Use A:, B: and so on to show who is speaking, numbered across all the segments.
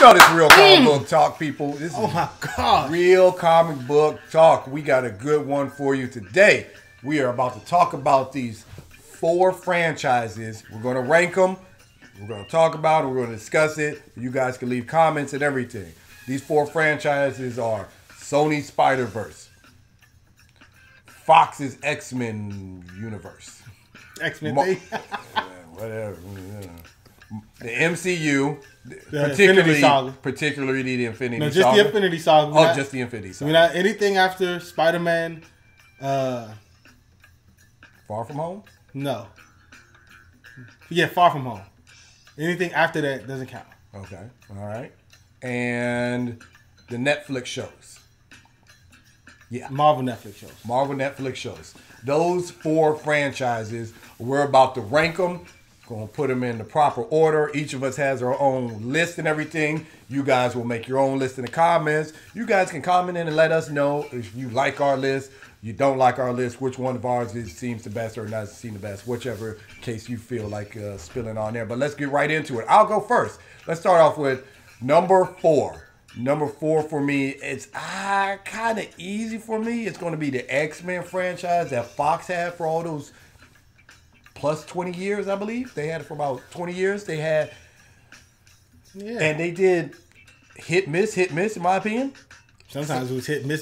A: know this real comic book talk, people. This
B: Oh
A: is
B: my God.
A: real comic book talk. We got a good one for you today. We are about to talk about these 4 franchises. We're going to rank them. We're going to talk about it. We're going to discuss it. You guys can leave comments and everything. These 4 franchises are Sony's Spider-Verse, Fox's X-Men universe.
B: X-Men thing.
A: Whatever. The MCU, particularly the Infinity Saga.
B: No, just the Infinity Saga.
A: Just the Infinity Saga.
B: We're not anything after Spider-Man.
A: Far From Home?
B: No. Yeah, Far From Home. Anything after that doesn't count.
A: Okay. All right. And the Netflix shows. Yeah.
B: Marvel Netflix shows. Those 4 franchises, we're about to rank them. Going to put them in the proper order. Each of us has our own list and everything. You guys will make your own list in the comments. You guys can comment in and let us know if you like our list, you don't like our list, which one of ours seems the best or not seem the best, whichever case you feel like spilling on there. But let's get right into it. I'll go first. Let's start off with number 4. Number 4 for me, it's kind of easy for me. It's going to be the X-Men franchise that Fox had for all those plus 20 years, I believe. They had it for about 20 years. They had, and they did hit, miss, in my opinion. Sometimes it was hit, miss.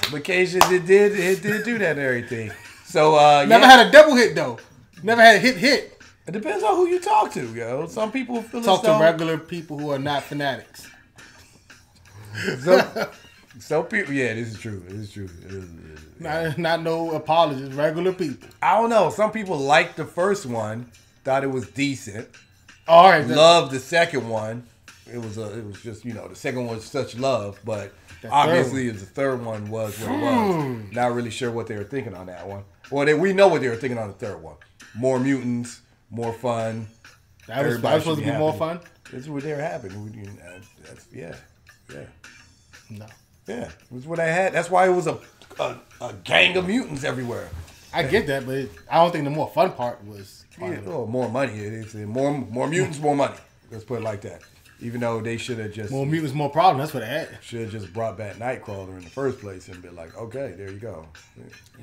A: Some occasions it did do that and everything. So,
B: Never had a double hit, though. Never had a hit.
A: It depends on who you talk to, yo. Some people feel
B: Talk to regular people who are not fanatics.
A: So people, yeah, this is true. It is true.
B: Not no apologists, regular people.
A: I don't know. Some people liked the first one, thought it was decent.
B: All right,
A: loved the second one. It was just, the second one was such love, but obviously the third one was what it was. Not really sure what they were thinking on that one. Well, we know what they were thinking on the third one. More mutants, more fun.
B: That was supposed to be more fun?
A: That's what they were having. Yeah.
B: No.
A: Yeah, it was what I had. That's why it was a gang of mutants everywhere.
B: I get that, but I don't think the more fun part was
A: more money. It is more mutants, more money. Let's put it like that. Even though they should have just
B: more mutants, more problems. That's what they had.
A: Should have just brought back Nightcrawler in the first place and been like, okay, there you go.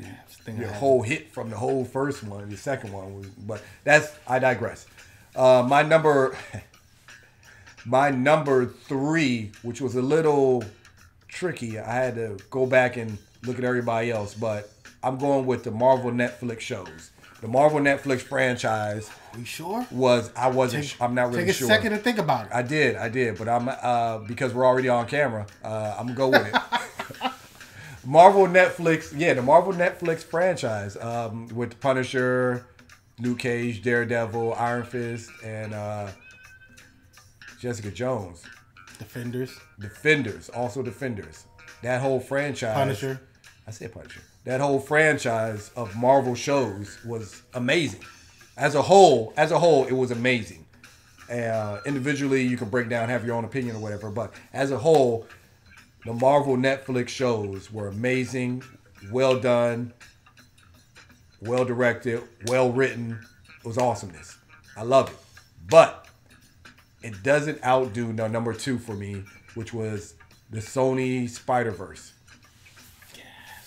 A: Yeah, your whole hit from the whole first one, the second one was. But I digress. My number 3, which was a little tricky. I had to go back and look at everybody else, but I'm going with the Marvel Netflix shows. The Marvel Netflix franchise.
B: Are you sure?
A: I'm not really sure.
B: Take a second to think about it.
A: I did, but I'm because we're already on camera. I'm gonna go with it. Marvel Netflix, the Marvel Netflix franchise with Punisher, Luke Cage, Daredevil, Iron Fist, and Jessica Jones. Defenders. That whole franchise.
B: Punisher.
A: I said Punisher. That whole franchise of Marvel shows was amazing. As a whole, it was amazing. Individually, you can break down, have your own opinion or whatever, but as a whole, the Marvel Netflix shows were amazing, well done, well directed, well written. It was awesomeness. I love it. But it doesn't outdo number 2 for me, which was the Sony Spider-Verse.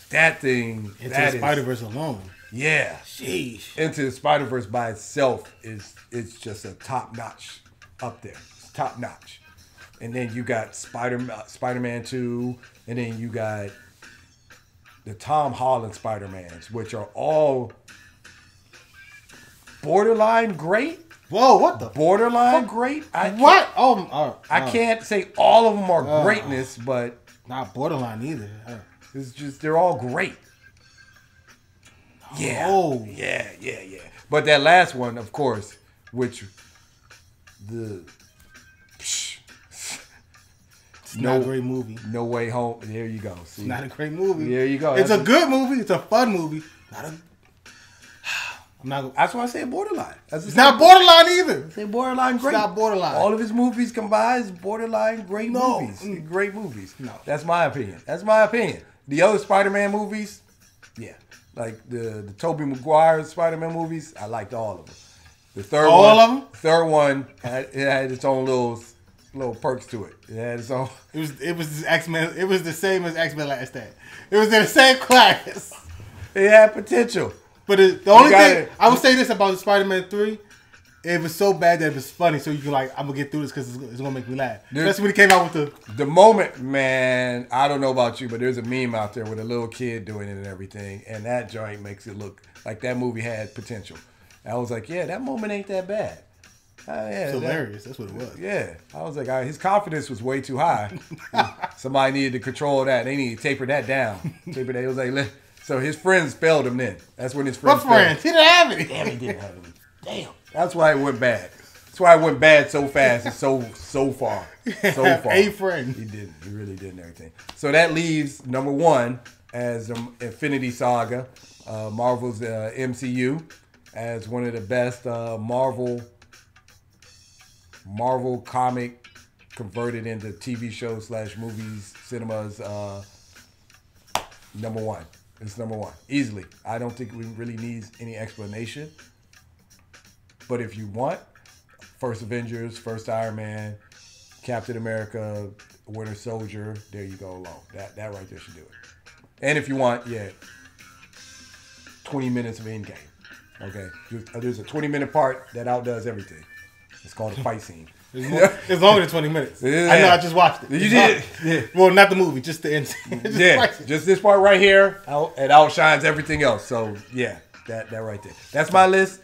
A: That thing.
B: Into the Spider-Verse alone.
A: Yeah.
B: Sheesh.
A: Into the Spider-Verse by itself it's just a top notch up there. It's top notch. And then you got Spider-Man 2, and then you got the Tom Holland Spider-Mans, which are all borderline great.
B: Whoa, what the?
A: Borderline great?
B: What?
A: I can't say all of them are greatness, but
B: not borderline either.
A: It's just they're all great. Yeah.
B: Oh.
A: Yeah. But that last one, of course, which
B: it's not a great movie.
A: No Way Home. There you go. See?
B: It's not a great movie.
A: There you go.
B: It's a good movie. It's a fun movie.
A: That's why I say borderline.
B: It's not borderline either.
A: Say borderline great.
B: It's not borderline.
A: All of his movies combined is borderline great movies. Great movies.
B: No.
A: That's my opinion. The other Spider-Man movies, yeah. Like the Tobey Maguire Spider-Man movies, I liked all of them. The third
C: All
A: one,
C: of them?
A: Third one had its own little perks to it. It had its own.
C: It was X-Men. It was the same as X-Men Last Stand. It was in the same class.
A: It had potential.
C: But the only thing I would say this about Spider-Man 3, it was so bad that it was funny. So you can I'm gonna get through this because it's gonna make me laugh. Especially when he came out with
A: the moment, man. I don't know about you, but there's a meme out there with a little kid doing it and everything, and that joint makes it look like that movie had potential. I was like, yeah, that moment ain't that bad. Yeah,
C: it's hilarious. That's what it was.
A: Yeah, I was like, his confidence was way too high. Somebody needed to control that. They needed to taper that down. Taper that. It was like, so his friends failed him. Then that's when his friends.
C: What friends? He didn't have any.
A: Damn, he didn't have any. Damn. That's why it went bad. That's why it went bad so fast and so far. So far.
C: A friend.
A: He didn't. He really didn't. Everything. So that leaves number one as Infinity Saga, Marvel's MCU, as one of the best Marvel comic converted into TV shows / movies, cinemas. Number one. It's number one. Easily. I don't think we really need any explanation. But if you want, first Avengers, first Iron Man, Captain America, Winter Soldier, there you go alone. That right there should do it. And if you want, 20 minutes of Endgame. Okay? There's a 20-minute part that outdoes everything. It's called a fight scene.
C: It's longer than 20 minutes. Yeah. I know, I just watched it.
A: You did? Yeah.
C: Well, not the movie, just the end scene.
A: Just this part right here. It outshines everything else. So, yeah, that right there. That's my list.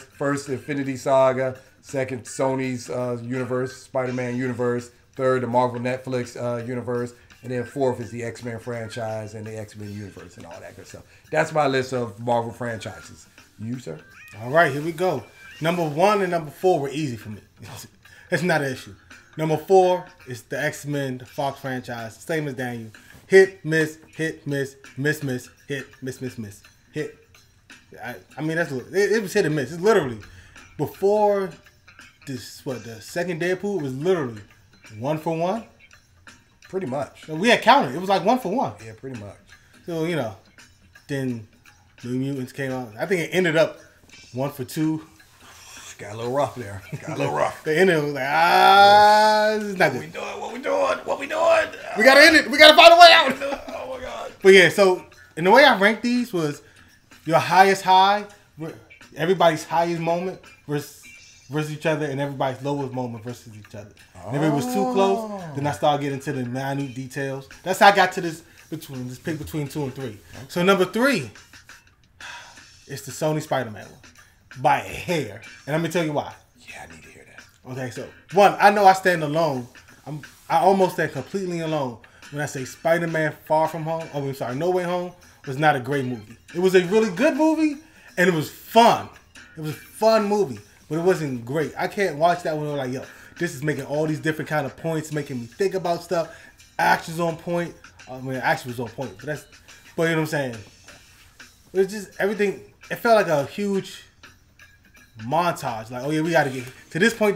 A: First, Infinity Saga. Second, Sony's universe, Spider-Man universe. Third, the Marvel Netflix universe. And then fourth is the X-Men franchise and the X-Men universe and all that good stuff. That's my list of Marvel franchises. You, sir?
C: All right, here we go. Number 1 and number 4 were easy for me. It's not an issue. Number 4 is the X-Men, the Fox franchise. Same as Daniel. Hit, miss, miss, hit, miss. Hit. I mean, it was hit and miss. It's literally, before the second Deadpool, it was literally 1 for 1.
A: Pretty much.
C: So we had counted. It was like 1 for 1.
A: Yeah, pretty much.
C: So, then New Mutants came out. I think it ended up 1 for 2.
A: Got a little rough there.
C: The ending was like, this is not good.
A: What we doing?
C: We gotta end it. We gotta find a way out.
A: Oh my God.
C: But yeah, so, and the way I ranked these was your highest high, everybody's highest moment versus each other, and everybody's lowest moment versus each other. And if it was too close, then I started getting into the minute details. That's how I got to this pick between 2 and 3. Okay. So number 3, it's the Sony Spider-Man one. By a hair. And let me tell you why.
A: Yeah, I need to hear that.
C: Okay, so 1, I know I stand alone. I almost stand completely alone when I say Spider-Man Far From Home. Oh, I'm sorry, No Way Home was not a great movie. It was a really good movie, and it was fun. It was a fun movie, but it wasn't great. I can't watch that one and like, yo, this is making all these different kind of points, making me think about stuff. Action's on point. I mean, action was on point, but you know what I'm saying? It was just everything. It felt like a huge montage. Like, oh yeah, we got to get to this point,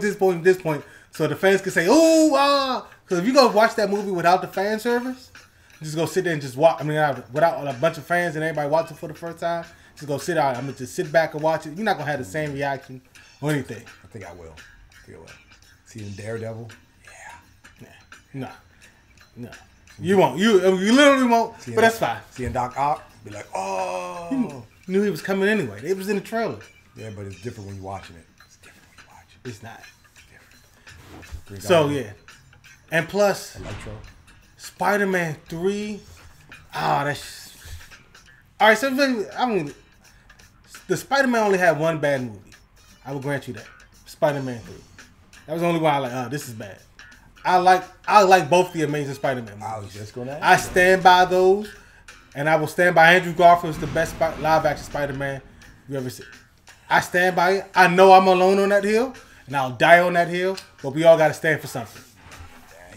C: so the fans can say, oh, because if you go watch that movie without the fan service, just go sit there and just watch. I mean, without a bunch of fans and everybody watching for the first time, just go sit out. I'm gonna just sit back and watch it. You're not gonna have the same reaction or anything.
A: I think I will. Seeing Daredevil?
C: Yeah. No. You won't. You literally won't. But that's fine.
A: Seeing Doc Ock, be like, oh.
C: You knew he was coming anyway. It was in the trailer.
A: Yeah, but it's different when you're watching it.
C: It's not.
A: Different.
C: So, yeah. And plus,
A: Electro.
C: Spider-Man 3. That's... All right, so, I mean, the Spider-Man only had one bad movie. I will grant you that. Spider-Man 3. That was the only one I like, this is bad. I like both the Amazing Spider-Man movies.
A: I was just going to ask.
C: I stand by those, and I will stand by Andrew Garfield's the best live-action Spider-Man you ever seen. I stand by it. I know I'm alone on that hill, and I'll die on that hill, but we all got to stand for something.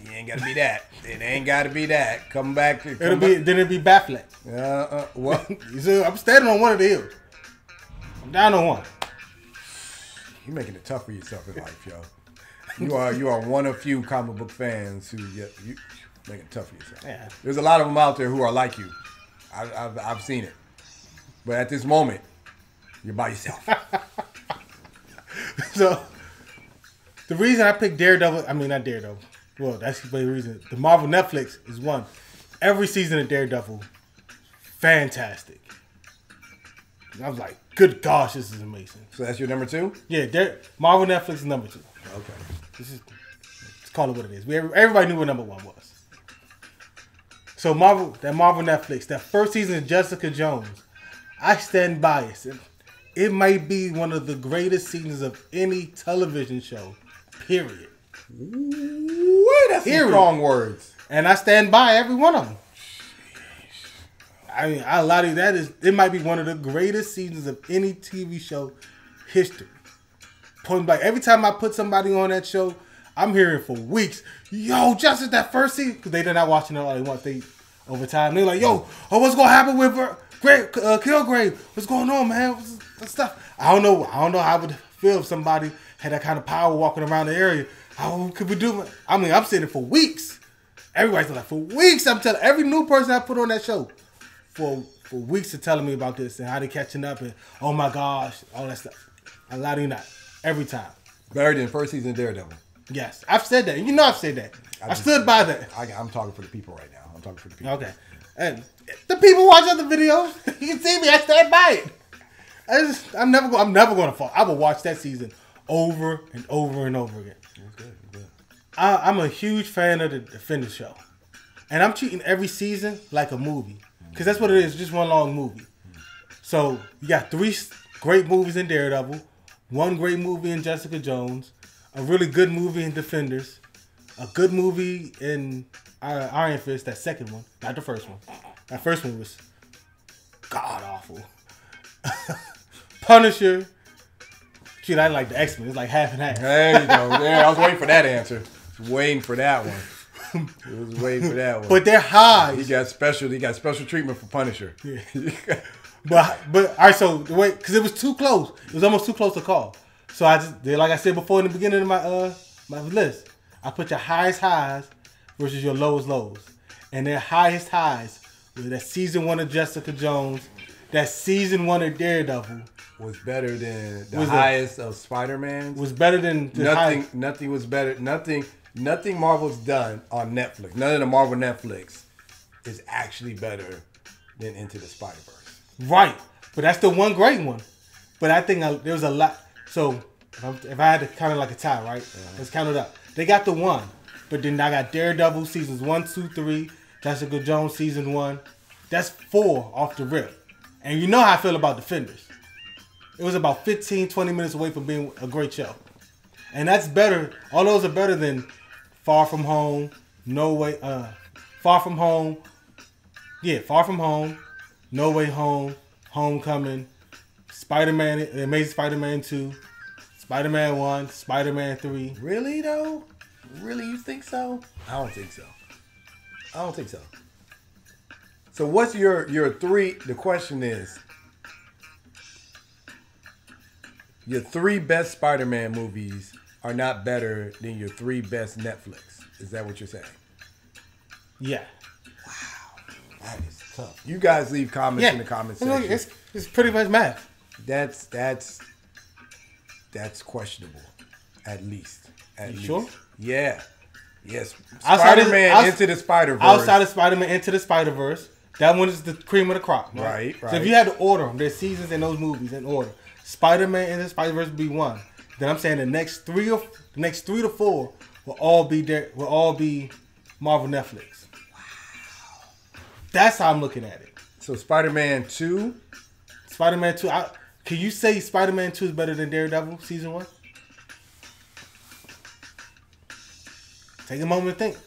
A: You ain't got to be that. It ain't got to be that. Come back.
C: Then it'll be Batfleck.
A: What?
C: I'm standing on one of the hills. I'm down on one.
A: You're making it tough for yourself in life, yo. You are one of few comic book fans who you making it tough for yourself.
C: Yeah.
A: There's a lot of them out there who are like you. I've seen it, but at this moment, you're by yourself.
C: So the reason I picked Daredevil, I mean not Daredevil. Well, that's the reason. The Marvel Netflix is one. Every season of Daredevil, fantastic. I was like, good gosh, this is amazing.
B: So that's your number 2?
C: Yeah, Marvel Netflix is number 2.
B: Okay.
C: Let's call it what it is. Everybody knew what number 1 was. So Marvel Netflix, that first season of Jessica Jones, I stand by it. It might be one of the greatest seasons of any television show, period.
B: Wait, that's some strong words.
C: And I stand by every one of them. I mean, I lie to you, it might be one of the greatest seasons of any TV show history. Point blank, every time I put somebody on that show, I'm hearing for weeks, yo, just that first season, because they're not watching it all they want. They over time, they're like, yo, what's gonna happen with Kilgrave? What's going on, man? What's stuff? I don't know how I would feel if somebody had that kind of power walking around the area. How could we do it? I mean, I'm sitting for weeks. Everybody's like, for weeks, I'm telling every new person I put on that show for weeks are telling me about this and how they catching up and oh my gosh, all that stuff. I lie to you not. Every time.
B: Better than first season of Daredevil.
C: Yes, I've said that. You know I've said that. I stood by that.
B: I'm talking for the people right now. I'm talking for the people.
C: Okay. And the people watch other videos. You can see me. I stand by it. I'm never going to fall. I will watch that season over and over and over again.
B: That's good. That's good.
C: I'm a huge fan of the Defender show. And I'm treating every season like a movie. Because that's what it is. Just one long movie. So you got 3 great movies in Daredevil. 1 great movie in Jessica Jones. A really good movie in Defenders. A good movie in Iron Fist. That second one. Not the first one. That first one was god awful. Punisher. Shoot, I like the X-Men. It's like half and half.
B: There you go. There, I was waiting for that answer. I was waiting for that one.
C: But they're high.
B: He got special treatment for Punisher.
C: Yeah. But all right. So the way, because it was too close. It was almost too close to call. So I just did, like I said before in the beginning of my list. I put your highest highs versus your lowest lows, and their highest highs was that season 1 of Jessica Jones, that season 1 of Daredevil
B: was better than the highest of Spider-Man.
C: Was better than the
B: nothing. Nothing was better. Nothing Marvel's done on Netflix. None of the Marvel Netflix is actually better than Into the Spider-Verse.
C: Right, but that's the one great one. But I think there was a lot. So if I had to count it like a tie, right? Let's count it up. They got the 1, but then I got Daredevil seasons 1, 2, 3, Jessica Jones season 1. That's 4 off the rip. And you know how I feel about Defenders. It was about 15, 20 minutes away from being a great show. And that's better. All those are better than Far From Home, Far From Home, No Way Home, Homecoming, Spider-Man, The Amazing Spider-Man 2, Spider-Man 1, Spider-Man 3.
B: Really though? Really, you think so? I don't think so. So what's your 3? The question is, your 3 best Spider-Man movies are not better than your 3 best Netflix. Is that what you're saying?
C: Yeah.
B: Wow, that is tough. You guys leave comments in the comment section.
C: It's pretty much math.
B: That's questionable, at least.
C: Sure?
B: Yeah. Yes. Spider-Man Into the Spider-Verse.
C: Outside of Spider-Man Into the Spider-Verse, that one is the cream of the crop.
B: Right.
C: So if you had to order them, there's seasons in those movies in order. Spider-Man Into the Spider-Verse would be 1. Then I'm saying the next 3 to 4 will all be Marvel Netflix. Wow. That's how I'm looking at it.
B: So Spider-Man 2?
C: Spider-Man 2. Can you say Spider-Man 2 is better than Daredevil season 1? Take a moment to think.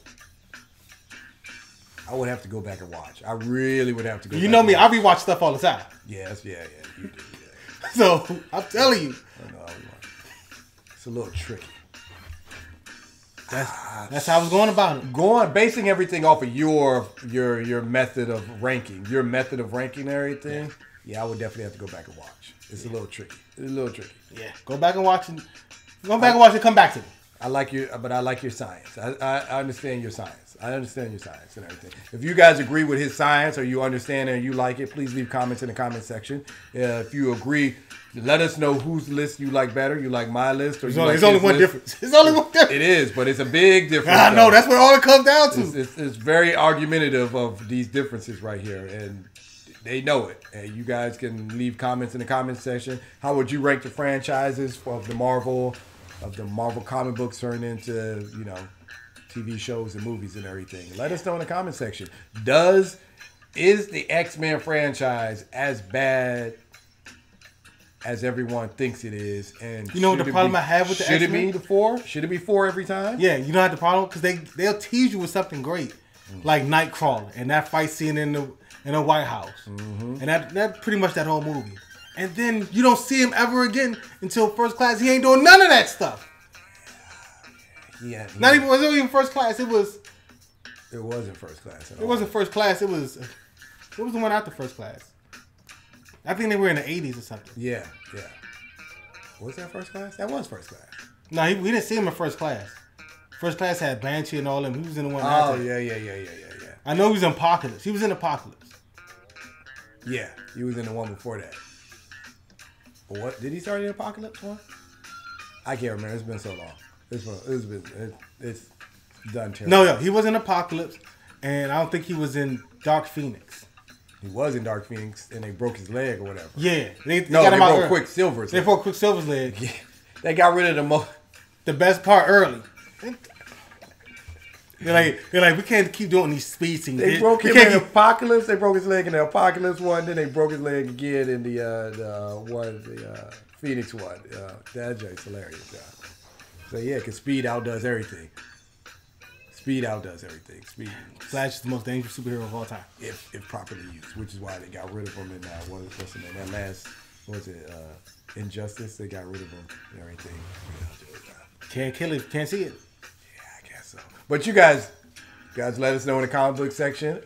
B: I would have to go back and watch. I really would have to go back.
C: You know me, I rewatch stuff all the time.
B: Yes, yeah. You do, yeah.
C: So, I'm telling you.
B: It's a little tricky.
C: That's how I was going about it.
B: Basing everything off of your method of ranking. Your method of ranking and everything. Yeah, I would definitely have to go back and watch. It's a little tricky.
C: Yeah. Go back and watch it. Go back and watch it. Come back to me.
B: I like your science. I understand your science. I understand your science and everything. If you guys agree with his science or you understand it and you like it, please leave comments in the comment section. If you agree Let us know whose list you like better. You like my list, or
C: there's only one difference. It's only one difference.
B: It is, but it's a big difference.
C: I know. That's what all it comes down to.
B: It's very argumentative of these differences right here, and they know it. And you guys can leave comments in the comment section. How would you rank the franchises of the Marvel comic books turned into, TV shows and movies and everything? Let us know in the comment section. Is the X-Men franchise as bad as everyone thinks it is? And
C: you know what the problem I have with the X-Men?
B: Should it be the 4? Should it be 4 every time?
C: Yeah, you know what the problem? Because they'll tease you with something great, like Nightcrawler and that fight scene in the White House, and that pretty much that whole movie. And then you don't see him ever again until First Class. He ain't doing none of that stuff.
B: Yeah,
C: Not even, was it even First Class? It wasn't
B: First Class at all.
C: It wasn't First Class. It was the one after First Class. I think they were in the 80s or something.
B: Yeah. Was that First Class? That was First Class.
C: No, we didn't see him in First Class. First Class had Banshee and all them. He was in the one.
B: Oh,
C: after.
B: yeah.
C: I know he was in Apocalypse. He was in Apocalypse.
B: Yeah, he was in the one before that. But what did he start in Apocalypse one? I can't remember. It's been so long. It's done terrible.
C: No, he was in Apocalypse, and I don't think he was in Dark Phoenix.
B: He was in Dark Phoenix, and they broke his leg or whatever.
C: Yeah, they
B: got him broke Quicksilver's.
C: They broke Quicksilver's leg.
B: Yeah, they got rid of
C: the best part early. They're like, we can't keep doing these speed scenes.
B: They broke him in Apocalypse. They broke his leg in the Apocalypse one. Then they broke his leg again in the Phoenix one. That joke's hilarious. Yeah. So yeah, because speed outdoes everything.
C: Flash is the most dangerous superhero of all time.
B: If properly used, which is why they got rid of him in what's the name? That last, Injustice. They got rid of him and everything.
C: Can't kill it. Can't see it.
B: Yeah, I guess so. But you guys let us know in the comic book section.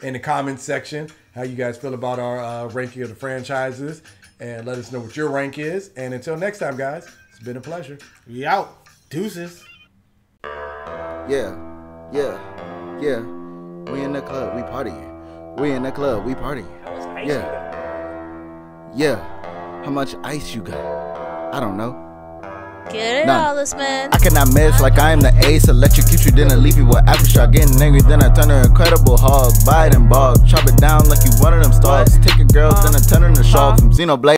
B: In the comments section, how you guys feel about our ranking of the franchises, and let us know what your rank is. And until next time, guys, it's been a pleasure.
C: We out. Deuces.
D: Yeah. We in the club, we partying. Yeah. How much ice you got? I don't know.
E: Get it all, this man.
D: I cannot mesh like I am the ace. Electrocute you, then I leave you with aftershock. Getting angry, then I turn her incredible hog. Bite and bog. Chop it down like you one of them stalks. Take a girl, then I turn her into Shaw from Xenoblade.